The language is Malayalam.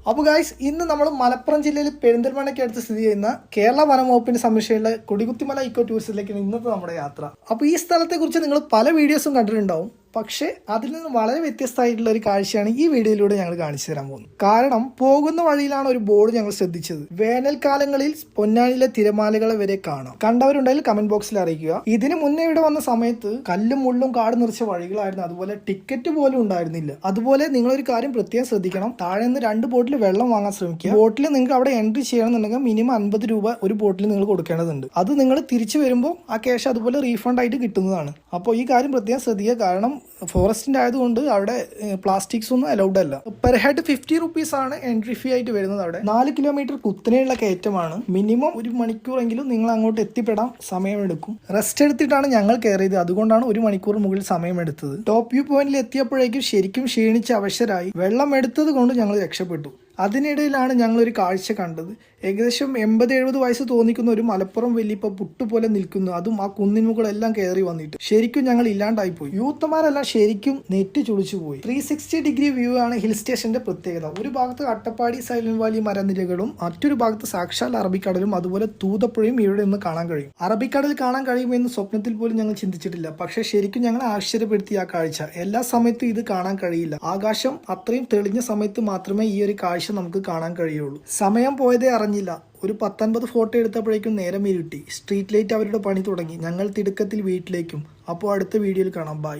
അപ്പോൾ ഗൈസ്, ഇന്ന് നമ്മൾ മലപ്പുറം ജില്ലയിൽ പെരിന്തൽമണ്ണയ്ക്ക് അടുത്ത് സ്ഥിതി ചെയ്യുന്ന കേരള വനം വകുപ്പിന്റെ സംരക്ഷണയിലുള്ള കൊടികുത്തിമല ഇക്കോ ടൂറിസത്തിലേക്കാണ് ഇന്നത്തെ നമ്മുടെ യാത്ര. അപ്പോൾ ഈ സ്ഥലത്തെക്കുറിച്ച് നിങ്ങൾ പല വീഡിയോസും കണ്ടിട്ടുണ്ടാവും. പക്ഷേ അതിൽ നിന്ന് വളരെ വ്യത്യസ്തമായിട്ടുള്ള ഒരു കാഴ്ചയാണ് ഈ വീഡിയോയിലൂടെ ഞങ്ങൾ കാണിച്ചു തരാൻ പോകുന്നത്. കാരണം പോകുന്ന വഴിയിലാണ് ഒരു ബോർഡ് ഞങ്ങൾ ശ്രദ്ധിച്ചത്. വേനൽക്കാലങ്ങളിൽ പൊന്നാനിയിലെ തിരമാലകളെ വരെ കാണാം. കണ്ടവരുണ്ടെങ്കിൽ കമന്റ് ബോക്സിൽ അറിയിക്കുക. ഇതിന് മുന്നേ ഇവിടെ വന്ന സമയത്ത് കല്ലും മുള്ളും കാട് നിറച്ച വഴികളായിരുന്നു. അതുപോലെ ടിക്കറ്റ് പോലും ഉണ്ടായിരുന്നില്ല. അതുപോലെ നിങ്ങളൊരു കാര്യം പ്രത്യേകം ശ്രദ്ധിക്കണം. താഴെ നിന്ന് 2 ബോട്ടിൽ വെള്ളം വാങ്ങാൻ ശ്രമിക്കുക. ബോട്ടിൽ നിങ്ങൾക്ക് അവിടെ എൻട്രി ചെയ്യണമെന്നുണ്ടെങ്കിൽ മിനിമം 50 രൂപ ഒരു ബോട്ടിൽ നിങ്ങൾ കൊടുക്കേണ്ടതുണ്ട്. അത് നിങ്ങൾ തിരിച്ചു വരുമ്പോൾ ആ ക്യാഷ് അതുപോലെ റീഫണ്ട് ആയിട്ട് കിട്ടുന്നതാണ്. അപ്പോൾ ഈ കാര്യം പ്രത്യേകം ശ്രദ്ധിക്കുക. കാരണം ഫോറസ്റ്റിന്റെ ആയതുകൊണ്ട് അവിടെ പ്ലാസ്റ്റിക്സ് ഒന്നും അലൗഡ് അല്ല. പെർ ഹെഡ് 50 റുപ്പീസ് ആണ് എൻട്രി ഫീ ആയിട്ട് വരുന്നത്. അവിടെ 4 കിലോമീറ്റർ കുത്തനെയുള്ള കയറ്റമാണ്. മിനിമം 1 മണിക്കൂറെങ്കിലും നിങ്ങൾ അങ്ങോട്ട് എത്തിപ്പെടാൻ സമയമെടുക്കും. റെസ്റ്റ് എടുത്തിട്ടാണ് ഞങ്ങൾ കയറിയത്. അതുകൊണ്ടാണ് 1 മണിക്കൂർ മുകളിൽ സമയമെടുത്തത്. ടോപ്പ് വ്യൂ പോയിന്റിൽ എത്തിയപ്പോഴേക്കും ശരിക്കും ക്ഷീണിച്ച് അവശരായി. വെള്ളം എടുത്തത് കൊണ്ട് ഞങ്ങൾ രക്ഷപ്പെട്ടു. അതിനിടയിലാണ് ഞങ്ങളൊരു കാഴ്ച കണ്ടത്. ഏകദേശം 80-70 വയസ്സ് തോന്നിക്കുന്ന ഒരു മലപ്പുറം വെല്ലിപ്പ പുട്ടുപോലെ നിൽക്കുന്നു. അതും ആ കുന്നിൻ മുകളെല്ലാം കയറി വന്നിട്ട് ശരിക്കും ഞങ്ങൾ ഇല്ലാണ്ടായിപ്പോയി. യൂത്തമാരെല്ലാം ശരിക്കും നെറ്റ് ചുളിച്ചു പോയി. 360 ഡിഗ്രി വ്യൂ ആണ് ഹിൽ സ്റ്റേഷന്റെ പ്രത്യേകത. ഒരു ഭാഗത്ത് അട്ടപ്പാടി സൈലന്റ് വാലി മരനിരകളും മറ്റൊരു ഭാഗത്ത് സാക്ഷാൽ അറബിക്കടലും അതുപോലെ തൂതപ്പുഴയും ഇവിടെ നിന്ന് കാണാൻ കഴിയും. അറബിക്കടൽ കാണാൻ കഴിയുമെന്ന് സ്വപ്നത്തിൽ പോലും ഞങ്ങൾ ചിന്തിച്ചിട്ടില്ല. പക്ഷെ ശരിക്കും ഞങ്ങൾ ആശ്ചര്യപ്പെടുത്തിയ ആ കാഴ്ച. എല്ലാ സമയത്തും ഇത് കാണാൻ കഴിയില്ല. ആകാശം അത്രയും തെളിഞ്ഞ സമയത്ത് മാത്രമേ ഈ ഒരു കാഴ്ച നമുക്ക് കാണാൻ കഴിയുള്ളൂ. സമയം പോയതേ അറിഞ്ഞില്ല. ഒരു 10-50 ഫോട്ടോ എടുത്തപ്പോഴേക്കും നേരം ഇരുട്ടി. സ്ട്രീറ്റ് ലൈറ്റ് അവരുടെ പണി തുടങ്ങി. ഞങ്ങൾ തിടുക്കത്തിൽ വീട്ടിലേക്കും. അപ്പോൾ അടുത്ത വീഡിയോയിൽ കാണാം. ബൈ.